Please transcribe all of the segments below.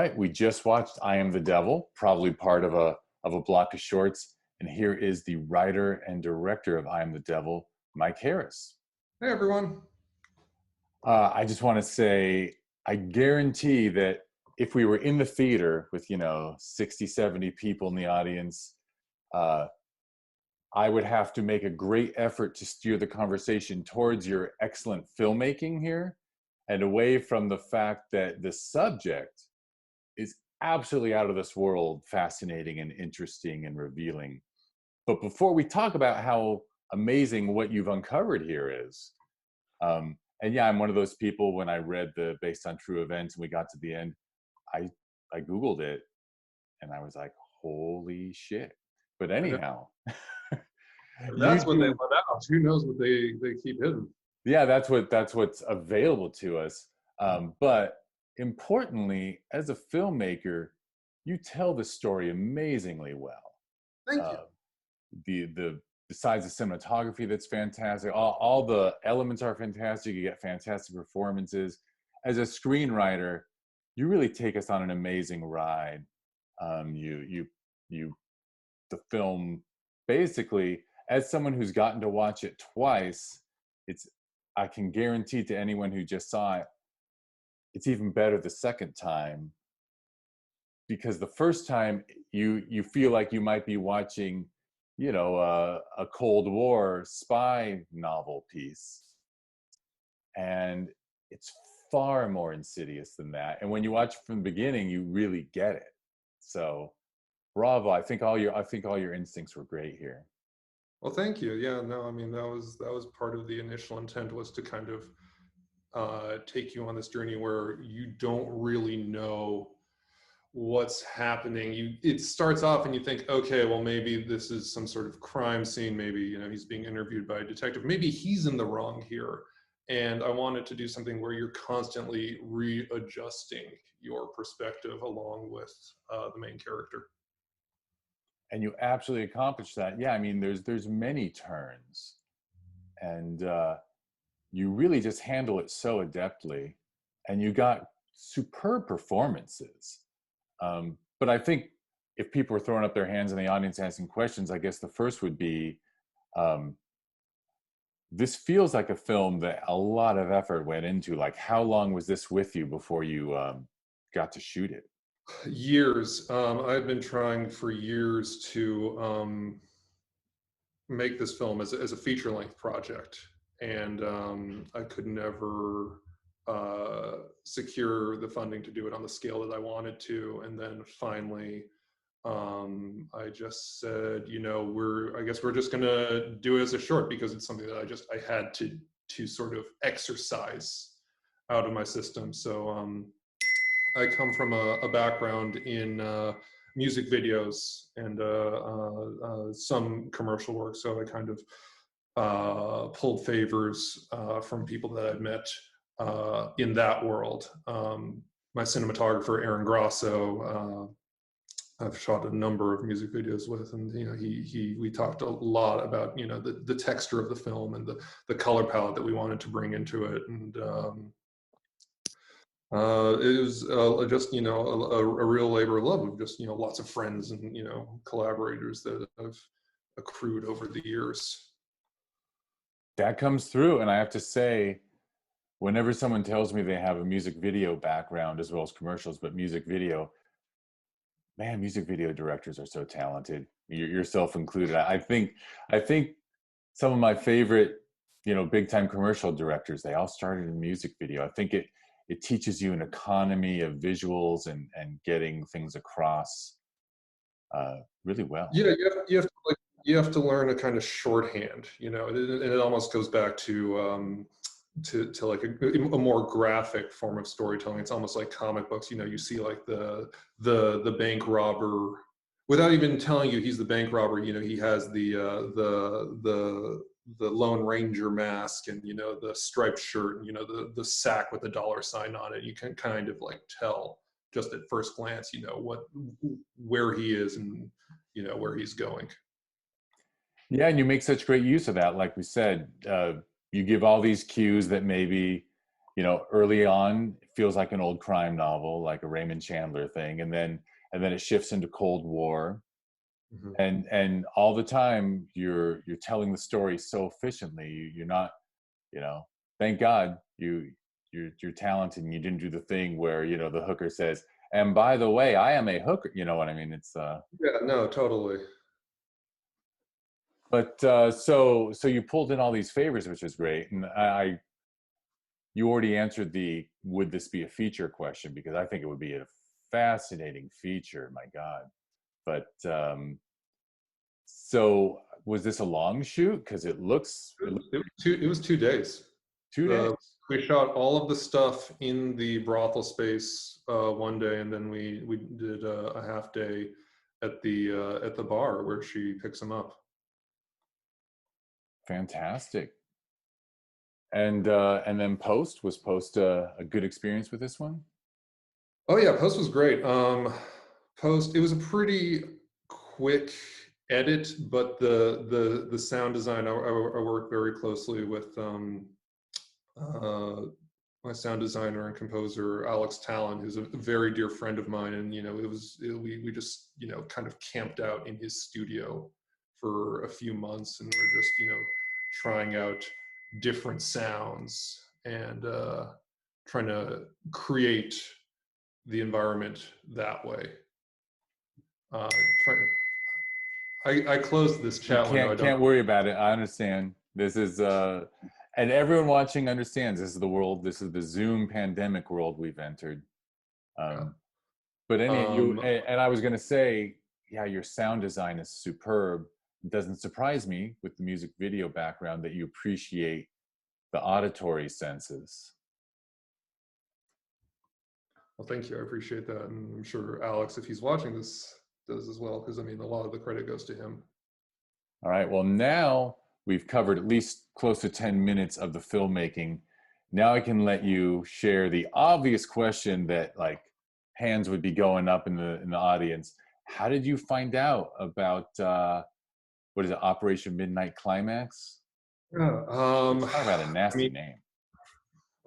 right, we just watched I Am the Devil, probably part of a block of shorts, and here is the writer and director of I Am the Devil, Mike Harris. Hey everyone. I just want to say, I guarantee that if we were in the theater with 60, 70 people in the audience, uh, I would have to make a great effort to steer the conversation towards your excellent filmmaking here and away from the fact that the subject is absolutely out of this world, fascinating and interesting and revealing. But before we talk about how amazing what you've uncovered here is, and yeah, I'm one of those people, when I read the based on true events and we got to the end, I Googled it and I was like, holy shit. But I know. anyhow, you That's what they do, let out. Who knows what they keep hidden? yeah, that's what's available to us. But importantly, as a filmmaker, you tell the story amazingly well. Thank you. Uh, the besides the cinematography that's fantastic, all the elements are fantastic. You get fantastic performances. As a screenwriter, you really take us on an amazing ride. You the film, basically, as someone who's gotten to watch it twice, it's I can guarantee to anyone who just saw it, it's even better the second time, because the first time you feel like you might be watching a Cold War spy novel piece, and it's far more insidious than that. And when you watch it from the beginning, you really get it. So bravo. I think all your instincts were great here. Well, thank you. Yeah, no, I mean that was part of the initial intent, was to kind of take you on this journey where you don't really know what's happening. It starts off and you think, okay, well maybe this is some sort of crime scene. Maybe he's being interviewed by a detective. Maybe he's in the wrong here. And I wanted to do something where you're constantly readjusting your perspective along with the main character. And you absolutely accomplished that. Yeah, I mean, there's many turns, and you really just handle it so adeptly, and you got superb performances. But I think if people were throwing up their hands in the audience asking questions, I guess the first would be, um, this feels like a film that a lot of effort went into. Like, how long was this with you before you got to shoot it? Years. I've been trying for years to make this film as a feature length project, and I could never secure the funding to do it on the scale that I wanted to. And then finally, I just said, I guess we're just gonna do it as a short, because it's something that I had to sort of exercise out of my system. So I come from a background in music videos and some commercial work, so I kind of pulled favors from people that I'd met in that world. My cinematographer, Aaron Grosso, I've shot a number of music videos with, and we talked a lot about the texture of the film and the color palette that we wanted to bring into it. And it was just a real labor of love, of just lots of friends and collaborators that have accrued over the years. That comes through, and I have to say, whenever someone tells me they have a music video background as well as commercials, but music video, man, music video directors are so talented. Yourself included. I think some of my favorite, big time commercial directors, they all started in music video. I think it teaches you an economy of visuals and getting things across really well. Yeah, you have to learn a kind of shorthand, and it almost goes back to like a more graphic form of storytelling. It's almost like comic books. You see like the bank robber, without even telling you he's the bank robber. He has the Lone Ranger mask, and the striped shirt, and the sack with the dollar sign on it. You can kind of like tell just at first glance, where he is and where he's going. Yeah, and you make such great use of that. Like we said, you give all these cues that maybe early on it feels like an old crime novel, like a Raymond Chandler thing, and then it shifts into Cold War, Mhm. and all the time you're telling the story so efficiently. You're not, thank God you're talented and you didn't do the thing where the hooker says, and by the way, I am a hooker. You know what I mean? It's Yeah, no, totally. but so you pulled in all these favors, which is great. And you already answered the would this be a feature question, because I think it would be a fascinating feature. My God. But so was this a long shoot? Because it looks It was 2 days. 2 days. We shot all of the stuff in the brothel space one day, and then we did a half day at the bar where she picks him up. Fantastic. And then post a good experience with this one? Oh yeah, post was great. Post, it was a pretty quick edit, but the sound design, I worked very closely with uh, my sound designer and composer Alex Talon, who's a very dear friend of mine, and we just kind of camped out in his studio for a few months, and we're just trying out different sounds and trying to create the environment that way. Uh, trying, I closed this You chat window. I don't. can't worry about it. I understand. This is and everyone watching understands this is the world. This is the Zoom pandemic world we've entered. Yeah. Um, but and I was going to say, yeah, your sound design is superb. It doesn't surprise me with the music video background that you appreciate the auditory senses. Well, thank you. I appreciate that, and I'm sure Alex, if he's watching this, does as well. Because I mean, a lot of the credit goes to him. All right. Well, now we've covered at least close to 10 minutes of the filmmaking. Now I can let you share the obvious question that like hands would be going up in the audience. How did you find out about what is it, Operation Midnight Climax? Yeah. Talk about a I nasty mean, name.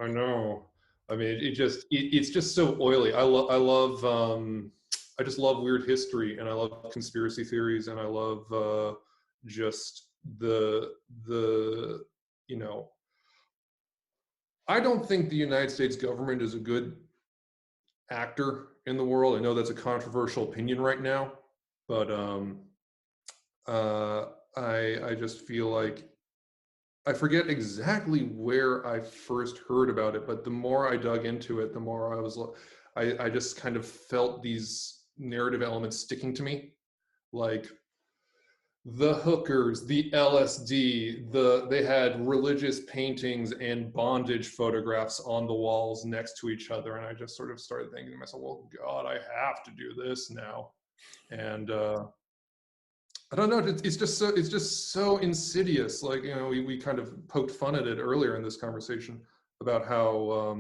I know. I mean, it's just so oily. I just love weird history, and I love conspiracy theories, and I love just the you know. I don't think the United States government is a good actor in the world. I know that's a controversial opinion right now, but uh, I just feel like I forget exactly where I first heard about it, but the more I dug into it, the more I just kind of felt these narrative elements sticking to me, like the hookers, the LSD, they had religious paintings and bondage photographs on the walls next to each other, and I just sort of started thinking to myself, well, God, I have to do this now, and I don't know. It's just so insidious. Like we kind of poked fun at it earlier in this conversation about how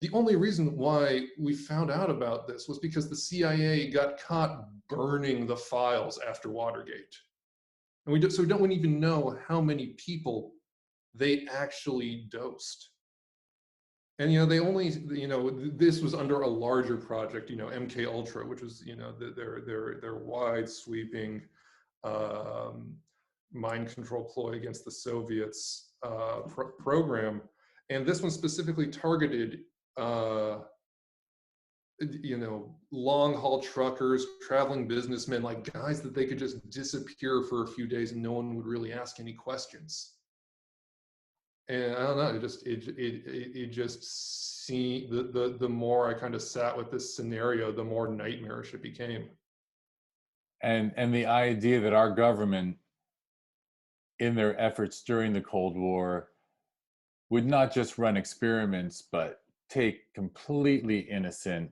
the only reason why we found out about this was because the CIA got caught burning the files after Watergate, and we don't even know how many people they actually dosed. And they only this was under a larger project, MK Ultra, which was their wide sweeping um, mind control ploy against the Soviets program, and this one specifically targeted long haul truckers, traveling businessmen, like guys that they could just disappear for a few days and no one would really ask any questions. And I don't know, it just seemed the more I kind of sat with this scenario, the more nightmarish it became. And the idea that our government, in their efforts during the Cold War, would not just run experiments, but take completely innocent,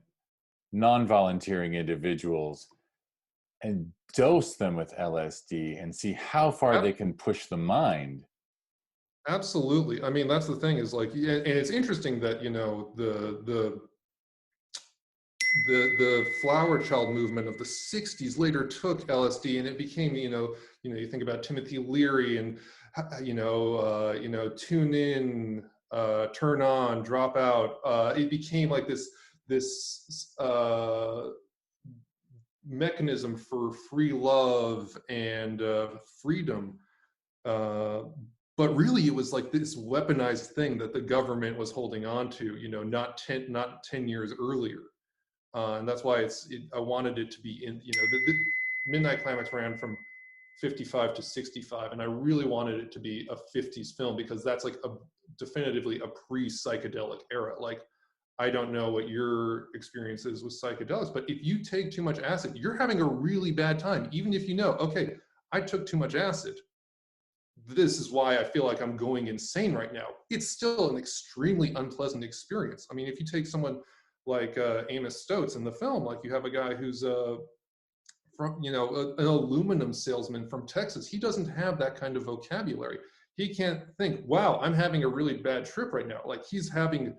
non-volunteering individuals and dose them with LSD and see how far they can push the mind. Absolutely. I mean, that's the thing is like, yeah, and it's interesting that the flower child movement of the 60s later took LSD, and it became you think about Timothy Leary and tune in turn on, drop out. It became like this mechanism for free love and freedom. Uh, but really, it was like this weaponized thing that the government was holding on to. Not 10 years earlier. And that's why I wanted it to be in, the Midnight Climax ran from 55 to 65, and I really wanted it to be a 50s film because that's like definitively a pre-psychedelic era. Like, I don't know what your experience is with psychedelics, but if you take too much acid, you're having a really bad time, even if you know, okay, I took too much acid. This is why I feel like I'm going insane right now. It's still an extremely unpleasant experience. I mean, if you take someone like Amos Stotz in the film, like you have a guy who's from, an aluminum salesman from Texas. He doesn't have that kind of vocabulary. He can't think, wow, I'm having a really bad trip right now. Like, he's having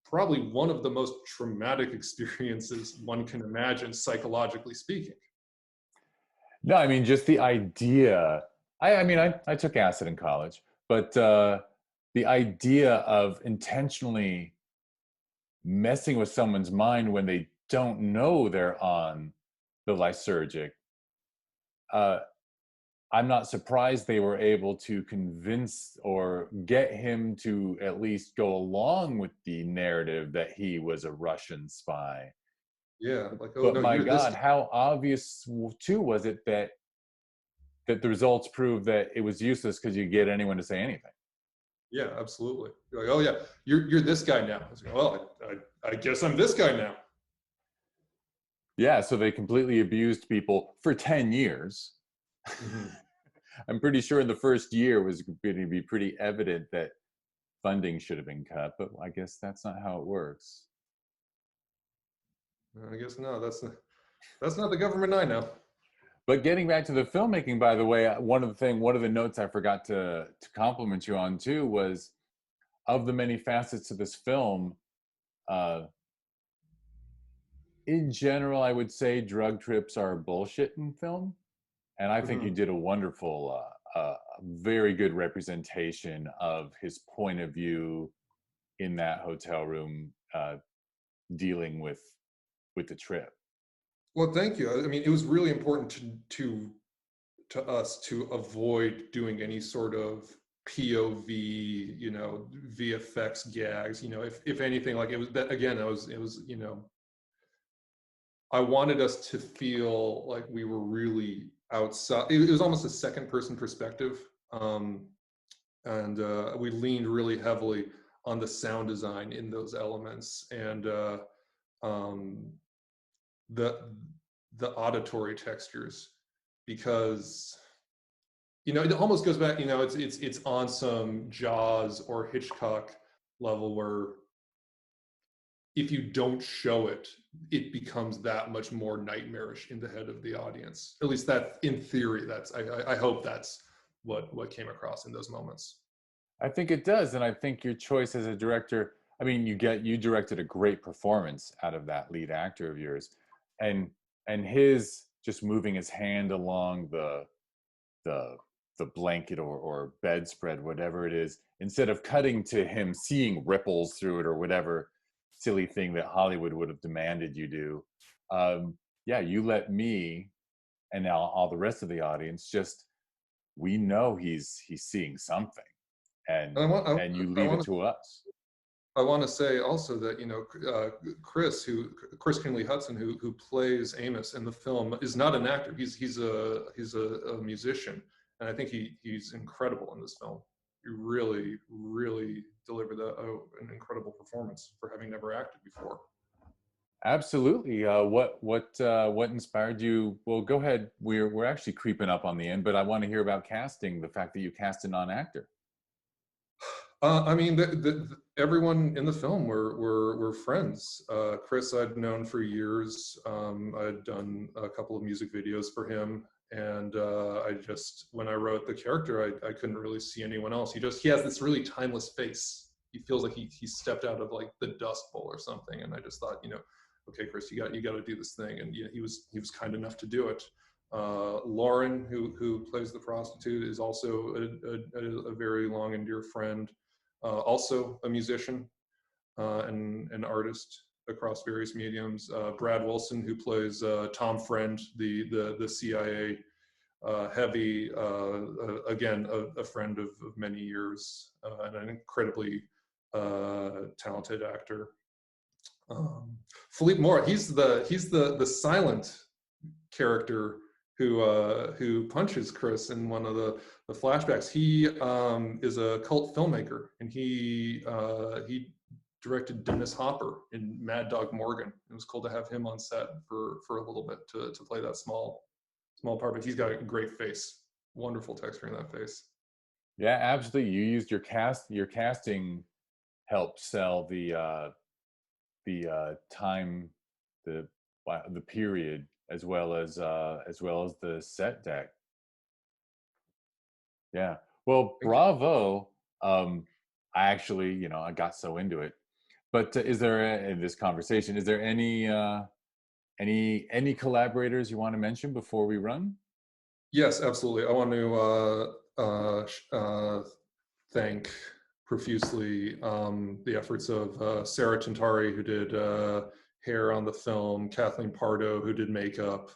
probably one of the most traumatic experiences one can imagine, psychologically speaking. No, I mean, just the idea. I took acid in college, but the idea of intentionally messing with someone's mind when they don't know they're on the lysergic, I'm not surprised they were able to convince or get him to at least go along with the narrative that he was a Russian spy. Yeah, like, oh But no, my you're this. God, how obvious too was it that the results proved that it was useless because you get anyone to say anything. Yeah, absolutely. You're like, oh yeah, you're this guy now. I was like, well, I guess I'm this guy now. Yeah, so they completely abused people for 10 years. Mm-hmm. I'm pretty sure in the first year was going to be pretty evident that funding should have been cut, but I guess that's not how it works. I guess no, that's not the government I know. But getting back to the filmmaking, by the way, one of the notes I forgot to compliment you on too was of the many facets to this film. Uh, in general, I would say drug trips are bullshit in film, and I think you Mm-hmm. did a wonderful, very good representation of his point of view in that hotel room, dealing with the trip. Well, thank you. I mean, it was really important to us to avoid doing any sort of POV, VFX gags. If anything, like it was that again, it was I wanted us to feel like we were really outside. It was almost a second person perspective. And we leaned really heavily on the sound design in those elements and um, the the auditory textures, because it almost goes back. It's on some Jaws or Hitchcock level where if you don't show it, it becomes that much more nightmarish in the head of the audience. At least that, in theory, that's I hope that's what came across in those moments. I think it does, and I think your choice as a director. I mean, you directed a great performance out of that lead actor of yours, and his just moving his hand along the the blanket or bedspread, whatever it is, instead of cutting to him seeing ripples through it or whatever silly thing that Hollywood would have demanded you do. Yeah, you let me and now all the rest of the audience just we know he's seeing something, And and you I leave it want to to us. I want to say also that Chris Kinley Hudson, who plays Amos in the film, is not an actor. He's a musician, and I think he's incredible in this film. He really really delivered an incredible performance for having never acted before. Absolutely. What inspired you? Well, go ahead. We're actually creeping up on the end, but I want to hear about casting. The fact that you cast a non-actor. I mean, everyone in the film were friends. Chris I'd known for years. I'd done a couple of music videos for him, and I just when I wrote the character, I couldn't really see anyone else. He has this really timeless face. He feels like he stepped out of like the Dust Bowl or something. And I just thought, okay, Chris, you got to do this thing. And he was kind enough to do it. Lauren, who plays the prostitute, is also a very long and dear friend. also a musician and an artist across various mediums. Brad Wilson, who plays Tom Friend, the CIA heavy, again, a friend of many years, and an incredibly talented actor. Philippe Moore, he's the silent character who punches Chris in one of the flashbacks. He is a cult filmmaker, and he directed Dennis Hopper in Mad Dog Morgan. It was cool to have him on set for a little bit to play that small part, but he's got a great face, wonderful texture in that face. Yeah, absolutely. You used your casting helped sell the time, the the period, as well as the set deck. Yeah. Well, Thank you. bravo. I actually, I got so into it. But is there in this conversation, is there any collaborators you want to mention before we run? Yes, absolutely. I want to thank profusely the efforts of Sarah Tintari, who did hair on the film, Kathleen Pardo, who did makeup,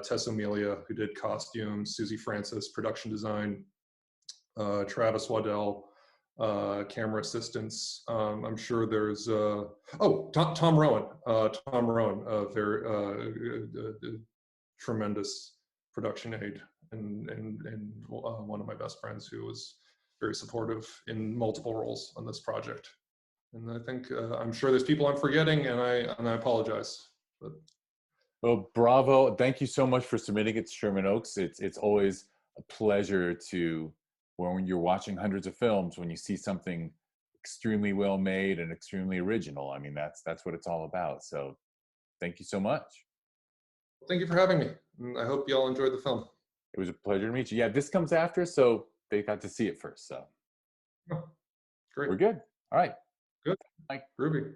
Tess Amelia, who did costumes, Susie Francis, production design, Travis Waddell, camera assistants. I'm sure there's Tom Rowan. Tom Rowan, a very tremendous production aide and one of my best friends who was very supportive in multiple roles on this project. And I think I'm sure there's people I'm forgetting, and I apologize. But Well, bravo. Thank you so much for submitting it to Sherman Oaks. It's always a pleasure to, when you're watching hundreds of films, when you see something extremely well made and extremely original. I mean, that's what it's all about. So thank you so much. thank you for having me. And I hope you all enjoyed the film. It was a pleasure to meet you. Yeah, this comes after, so they got to see it first. So Oh, great. we're good. All right. Good. Bye. Groovy.